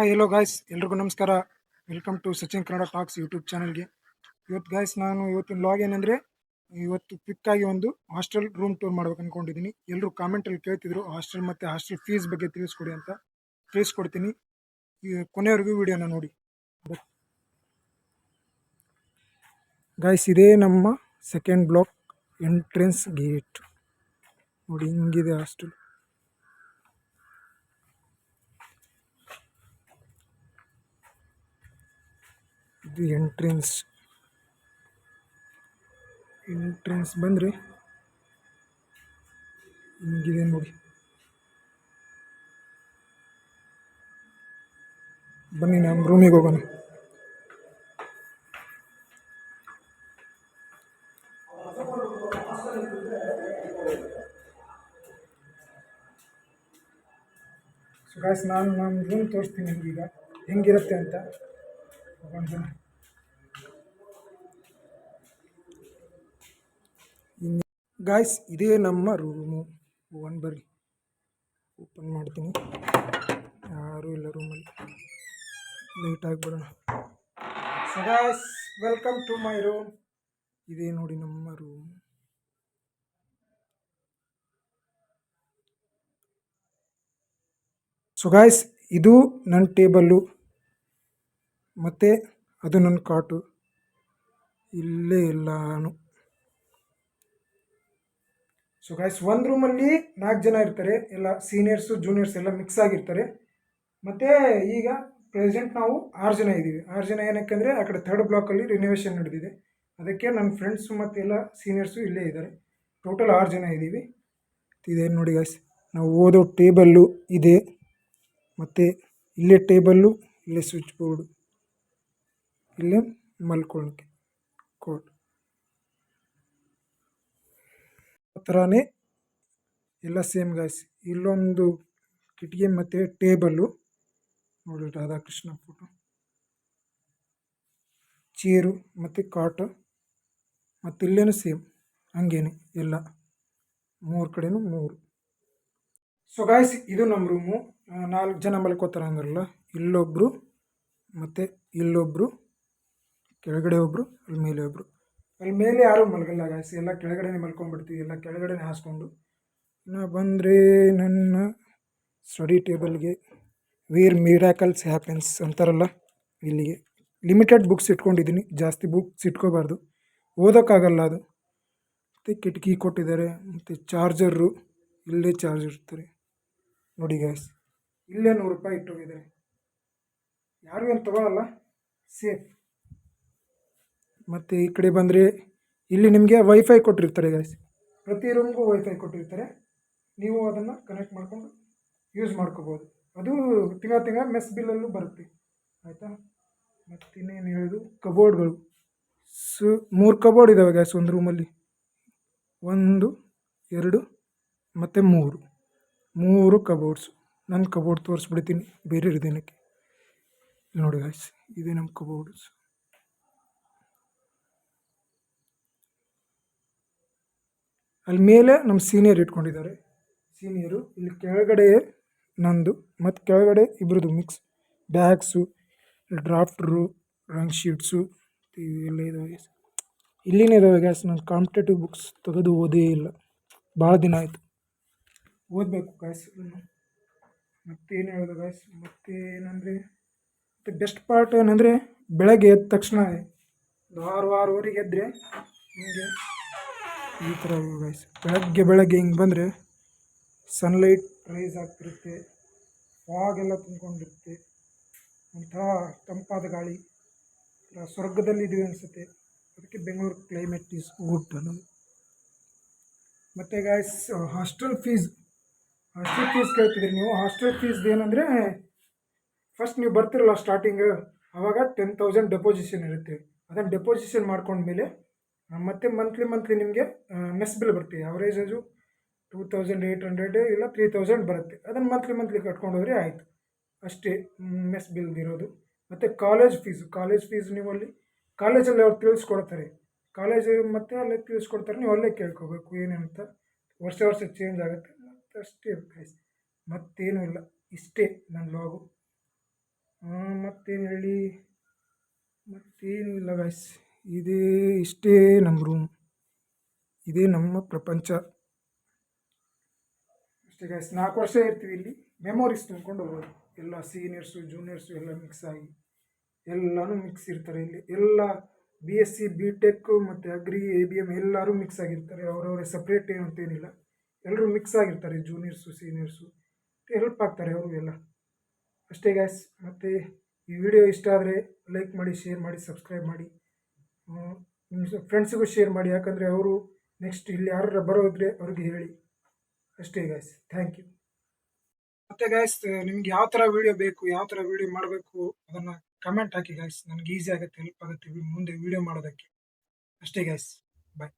Hi hello guys, ಎಲ್ರಿಗೂ ನಮಸ್ಕಾರ. Welcome to Sachin Kannada talks YouTube ಚಾನಲ್ಗೆ. ಇವತ್ತು ಗಾಯ್ಸ್, ನಾನು ಇವತ್ತಿನ ಲಾಗ್ ಏನಂದರೆ, ಇವತ್ತು ಕ್ವಿಕ್ಕಾಗಿ ಒಂದು ಹಾಸ್ಟೆಲ್ ರೂಮ್ ಟೂರ್ ಮಾಡ್ಬೇಕು ಅಂದ್ಕೊಂಡಿದ್ದೀನಿ. ಎಲ್ಲರೂ ಕಾಮೆಂಟಲ್ಲಿ ಕೇಳ್ತಿದ್ರು ಹಾಸ್ಟೆಲ್ ಮತ್ತು ಹಾಸ್ಟೆಲ್ ಫೀಸ್ ಬಗ್ಗೆ ತಿಳಿಸ್ಕೊಡಿ ಅಂತ. ತಿಳಿಸ್ಕೊಡ್ತೀನಿ, ಈ ಕೊನೆಯವರೆಗೂ ವಿಡಿಯೋನ ನೋಡಿ. ಗಾಯ್ಸ್, ಇದೇ ನಮ್ಮ ಸೆಕೆಂಡ್ ಬ್ಲಾಕ್ ಎಂಟ್ರೆನ್ಸ್ ಗೇಟ್. ನೋಡಿ, ಹಿಂಗಿದೆ ಹಾಸ್ಟೆಲ್. ಇದು ಎಂಟ್ರೆನ್ಸ್ ಬಂದರೆ ಹಿಂಗಿದೆ ನೋಡಿ. ಬನ್ನಿ ನಮ್ಮ ರೂಮಿಗೆ ಹೋಗೋಣ. ಸೊ ಗಾಯ್ಸ್, ನಾನು ನಮ್ಮ ರೂಮ್ ತೋರಿಸ್ತೀನಿ ನಿಮಗೀಗ ಹೆಂಗಿರುತ್ತೆ ಅಂತ. ಗಾಯ್ಸ್, ಇದೇ ನಮ್ಮ ರೂಮು. ಬರ್ರಿ, ಓಪನ್ ಮಾಡ್ತೀನಿ. ಯಾರೂ ಇಲ್ಲ ರೂಮಲ್ಲಿ, ಲೈಟ್ ಆಗಿಬಿಡೋಣ. So guys, welcome to my room. ಇದೇ ನೋಡಿ ನಮ್ಮ ರೂಮ್. ಸೊ ಗಾಯ್ಸ್, ಇದು ನನ್ನ ಟೇಬಲ್ಲು ಮತ್ತು ಅದು ನನ್ನ ಕಾಟು. ಇಲ್ಲೇ ಎಲ್ಲಾನು. ಸೊ ಗಾಯ್ಸ್, ಒಂದು ರೂಮಲ್ಲಿ 4 ಜನ ಇರ್ತಾರೆ. ಎಲ್ಲ ಸೀನಿಯರ್ಸು ಜೂನಿಯರ್ಸ್ ಎಲ್ಲ ಮಿಕ್ಸ್ ಆಗಿರ್ತಾರೆ. ಮತ್ತು ಈಗ ಪ್ರೆಸೆಂಟ್ ನಾವು 6 ಜನ ಇದ್ದೀವಿ. 6 ಜನ ಏನಕ್ಕೆ ಅಂದರೆ, ಆ ಕಡೆ 3rd ಬ್ಲಾಕಲ್ಲಿ ರಿನೋವೇಷನ್ ನಡೆದಿದೆ. ಅದಕ್ಕೆ ನನ್ನ ಫ್ರೆಂಡ್ಸು ಮತ್ತು ಎಲ್ಲ ಸೀನಿಯರ್ಸು ಇಲ್ಲೇ ಇದ್ದಾರೆ. ಟೋಟಲ್ 6 ಜನ ಇದ್ದೀವಿ. ಇದೆ ನೋಡಿ ಗಾಯ್ಸ್, ನಾವು ಓದೋ ಟೇಬಲ್ಲು ಇದೆ, ಮತ್ತು ಇಲ್ಲೇ ಟೇಬಲ್ಲು, ಇಲ್ಲೇ ಸ್ವಿಚ್ ಬೋರ್ಡು, ಇಲ್ಲೇ ಮಲ್ಕೊಳ್ಳೋಕ್ಕೆ ಕೋಟ್. ಆ ಥರನೇ ಎಲ್ಲ ಸೇಮ್ ಗಾಯ್ಸ್. ಇಲ್ಲೊಂದು ಕಿಟಕಿ ಮತ್ತು ಟೇಬಲ್ಲು ನೋಡಿ, ರಾಧಾಕೃಷ್ಣ ಫೋಟೋ, ಚೇರು ಮತ್ತು ಕಾಟು, ಮತ್ತು ಇಲ್ಲೇನು ಸೇಮ್ ಹಂಗೇನೆ ಎಲ್ಲ 3 ಕಡೆನೂ 3. ಸೊ ಗಾಯ್ಸ್, ಇದು ನಮ್ಮ ರೂಮು. 4 ಜನ ಮಲ್ಕೋತಾರೆ ಅಂದ್ರಲ್ಲ, ಇಲ್ಲೊಬ್ಬರು ಮತ್ತು ಇಲ್ಲೊಬ್ಬರು, ಕೆಳಗಡೆ ಒಬ್ಬರು, ಅಲ್ಲಿ ಮೇಲೆ ಒಬ್ಬರು. ಅಲ್ಲಿ ಮೇಲೆ ಯಾರೂ ಮಲಗಲ್ಲ ಗಾಯ್ಸ್, ಎಲ್ಲ ಕೆಳಗಡೆನೇ ಮಲ್ಕೊಂಡ್ಬಿಡ್ತೀವಿ, ಎಲ್ಲ ಕೆಳಗಡೆನೇ ಹಾಸ್ಕೊಂಡು. ಇನ್ನು ಬಂದರೆ ನನ್ನ ಸ್ಟಡಿ ಟೇಬಲ್ಗೆ ವೇರ್ ಮಿರಾಕಲ್ಸ್ ಹ್ಯಾಪನ್ಸ್ ಅಂತಾರಲ್ಲ, ಇಲ್ಲಿಗೆ ಲಿಮಿಟೆಡ್ ಬುಕ್ಸ್ ಇಟ್ಕೊಂಡಿದ್ದೀನಿ. ಜಾಸ್ತಿ ಬುಕ್ಸ್ ಇಟ್ಕೋಬಾರ್ದು, ಓದೋಕ್ಕಾಗಲ್ಲ ಅದು. ಮತ್ತು ಕಿಟಕಿ ಕೊಟ್ಟಿದ್ದಾರೆ, ಮತ್ತು ಚಾರ್ಜರು ಇಲ್ಲೇ ಚಾರ್ಜ್ ಇರ್ತಾರೆ ನೋಡಿ ಗಾಯ್ಸ್. ಇಲ್ಲೇ 100 ರೂಪಾಯಿ ಇಟ್ಟೋಗಿದ್ದಾರೆ, ಯಾರು ಏನು ತೊಗೊಳಲ್ಲ, ಸೇಫ್. ಮತ್ತು ಈ ಕಡೆ ಬಂದರೆ ಇಲ್ಲಿ ನಿಮಗೆ ವೈಫೈ ಕೊಟ್ಟಿರ್ತಾರೆ ಗಾಯ್ಸ್. ಪ್ರತಿ ರೂಮ್ಗೂ ವೈಫೈ ಕೊಟ್ಟಿರ್ತಾರೆ. ನೀವು ಅದನ್ನು ಕನೆಕ್ಟ್ ಮಾಡ್ಕೊಂಡು ಯೂಸ್ ಮಾಡ್ಕೋಬೋದು. ಅದು ತಿಂಗಳ ಮೆಸ್ ಬಿಲ್ಲಲ್ಲೂ ಬರುತ್ತೆ, ಆಯಿತಾ. ಮತ್ತು ಇನ್ನೇನು ಹೇಳೋದು, ಕಬೋರ್ಡ್ಗಳು. 3 ಕಬೋರ್ಡ್ ಇದ್ದಾವೆ ಗಾಯ್ಸ್ ಒಂದು ರೂಮಲ್ಲಿ. 1 2 ಮತ್ತು 3 ಕಬೋರ್ಡ್ಸು. ನನ್ನ ಕಬೋರ್ಡ್ ತೋರಿಸ್ಬಿಡ್ತೀನಿ ಬೇರೆ ದಿನಕ್ಕೆ. ನೋಡಿ ಗಾಯ್ಸ್, ಇದೇ ನಮ್ಮ ಕಬೋರ್ಡ್ಸ್. ಅಲ್ಲಿ ಮೇಲೆ ನಮ್ಮ ಸೀನಿಯರ್ ಇಟ್ಕೊಂಡಿದ್ದಾರೆ, ಸೀನಿಯರು. ಇಲ್ಲಿ ಕೆಳಗಡೆ ನಂದು, ಮತ್ತು ಕೆಳಗಡೆ ಇಬ್ಬರದು ಮಿಕ್ಸ್. ಬ್ಯಾಗ್ಸು, ಡ್ರಾಫ್ಟ್ರು, ರಂಗ್ ಶೀಟ್ಸು ಇವೆಲ್ಲ ಇದ್ದಾವೆ. ಇಲ್ಲಿನೇ ಇದ್ದಾವೆ ಗ್ಯಾಸ್. ನಾನು ಕಾಂಪಿಟೇಟಿವ್ ಬುಕ್ಸ್ ತೆಗೆದು ಓದೇ ಇಲ್ಲ, ಭಾಳ ದಿನ ಆಯಿತು. ಓದಬೇಕು ಗ್ಯಾಸ್. ಮತ್ತೇನು ಹೇಳೋದು ಗ್ಯಾಸ್, ಮತ್ತೇನಂದರೆ, ಮತ್ತು ಬೆಸ್ಟ್ ಪಾರ್ಟ್ ಏನಂದರೆ, ಬೆಳಗ್ಗೆ ಎದ್ದ ತಕ್ಷಣ 6-6:30 ಎದ್ದರೆ ನಿಮಗೆ ಈ ಥರ ಗೈಸ್, ಬೆಳಗ್ಗೆ ಹಿಂಗೆ ಬಂದರೆ ಸನ್ಲೈಟ್ ರೈಸ್ ಆಗ್ತಿರುತ್ತೆ, ಫಾಗೆಲ್ಲ ತುಂಬ್ಕೊಂಡಿರುತ್ತೆ, ಒಂಥರ ತಂಪಾದ ಗಾಳಿ, ಸ್ವರ್ಗದಲ್ಲಿದ್ದೀವಿ ಅನಿಸುತ್ತೆ. ಅದಕ್ಕೆ ಬೆಂಗಳೂರು ಕ್ಲೈಮೇಟ್ ಈಸ್ ಗುಡ್ ಅನ್ನೋದು. ಮತ್ತು ಗಾಯ್ಸ್, ಹಾಸ್ಟೆಲ್ ಫೀಸ್ ಕೇಳ್ತಿದ್ರಿ ನೀವು. ಹಾಸ್ಟೆಲ್ ಫೀಸ್ ಏನಂದರೆ, ಫಸ್ಟ್ ನೀವು ಬರ್ತಿರಲ್ಲ ಸ್ಟಾರ್ಟಿಂಗ್, ಆವಾಗ 10,000 ಡೆಪೋಸಿಷನ್ ಇರುತ್ತೆ. ಅದನ್ನು ಡೆಪೋಸಿಷನ್ ಮಾಡ್ಕೊಂಡ್ಮೇಲೆ ಮತ್ತು ಮಂತ್ಲಿ ನಿಮಗೆ ಮೆಸ್ ಬಿಲ್ ಬರುತ್ತೆ. ಅವರೇಜು 2,800 ಇಲ್ಲ 3,000 ಬರುತ್ತೆ. ಅದನ್ನು ಮಂತ್ಲಿ ಕಟ್ಕೊಂಡು ಹೋದರೆ ಆಯಿತು, ಅಷ್ಟೇ ಮೆಸ್ ಬಿಲ್ ಇರೋದು. ಮತ್ತು ಕಾಲೇಜ್ ಫೀಸ್ ನೀವು ಅಲ್ಲಿ ಕಾಲೇಜಲ್ಲಿ ಅವ್ರು ತಿಳಿಸ್ಕೊಡ್ತಾರೆ. ಕಾಲೇಜ್ ಮತ್ತು ಅಲ್ಲೇ ತಿಳಿಸ್ಕೊಡ್ತಾರೆ, ನೀವು ಅಲ್ಲೇ ಕೇಳ್ಕೋಬೇಕು ಏನೇನಂತ. ವರ್ಷ ಚೇಂಜ್ ಆಗುತ್ತೆ, ಮತ್ತು ಅಷ್ಟೇ ಗೈಸ್, ಮತ್ತೇನೂ ಇಲ್ಲ. ಇಷ್ಟೇ ನನ್ನ ಲಾಗು. ಮತ್ತೇನು ಹೇಳಿ, ಮತ್ತೇನು ಇಲ್ಲ ಗಾಯ್ಸ್. ಇದೇ ಇಷ್ಟೇ ನಮ್ಮ ರೂಮ್, ಇದೇ ನಮ್ಮ ಪ್ರಪಂಚ ಅಷ್ಟೇ ಗಾಯ್ಸ್. 4 ವರ್ಷ ಇರ್ತೀವಿ ಇಲ್ಲಿ, ಮೆಮೊರೀಸ್ ತುಂಬ್ಕೊಂಡು ಹೋಗೋದು. ಎಲ್ಲ ಸೀನಿಯರ್ಸು ಜೂನಿಯರ್ಸು ಎಲ್ಲ ಮಿಕ್ಸ್ ಆಗಿ ಎಲ್ಲನೂ ಮಿಕ್ಸ್ ಇರ್ತಾರೆ ಇಲ್ಲಿ. ಎಲ್ಲ BSc BTech ಮತ್ತು ಅಗ್ರಿ ABM ಎಲ್ಲರೂ ಮಿಕ್ಸ್ ಆಗಿರ್ತಾರೆ. ಅವರವರೇ ಸಪ್ರೇಟ್ ಏನು ಅಂತೇನಿಲ್ಲ, ಎಲ್ಲರೂ ಮಿಕ್ಸ್ ಆಗಿರ್ತಾರೆ. ಜೂನಿಯರ್ಸು ಸೀನಿಯರ್ಸು ಹೆಲ್ಪ್ ಆಗ್ತಾರೆ ಅವರು ಎಲ್ಲ. ಅಷ್ಟೇ ಗ್ಯಾಸ್. ಮತ್ತು ಈ ವಿಡಿಯೋ ಇಷ್ಟ ಆದರೆ ಲೈಕ್ ಮಾಡಿ, ಶೇರ್ ಮಾಡಿ, ಸಬ್ಸ್ಕ್ರೈಬ್ ಮಾಡಿ, ನಿಮ್ಮ ಫ್ರೆಂಡ್ಸಿಗೂ ಶೇರ್ ಮಾಡಿ. ಯಾಕಂದರೆ ಅವರು ನೆಕ್ಸ್ಟ್ ಇಲ್ಲಿ ಯಾರು ಬರೋದ್ರೆ ಅವ್ರಿಗೆ ಹೇಳಿ. ಅಷ್ಟೇ ಗಾಯ್ಸ್, ಥ್ಯಾಂಕ್ ಯು. ಮತ್ತು ಗಾಯ್ಸ್, ನಿಮ್ಗೆ ಯಾವ ಥರ ವೀಡಿಯೋ ಬೇಕು, ಯಾವ ಥರ ವೀಡಿಯೋ ಮಾಡಬೇಕು ಅದನ್ನು ಕಮೆಂಟ್ ಹಾಕಿ ಗಾಯ್ಸ್. ನನಗೆ ಈಸಿ ಆಗುತ್ತೆ, ಹೆಲ್ಪ್ ಆಗುತ್ತೆ ಮುಂದೆ ವೀಡಿಯೋ ಮಾಡೋದಕ್ಕೆ. ಅಷ್ಟೇ ಗಾಯ್ಸ್, ಬಾಯ್.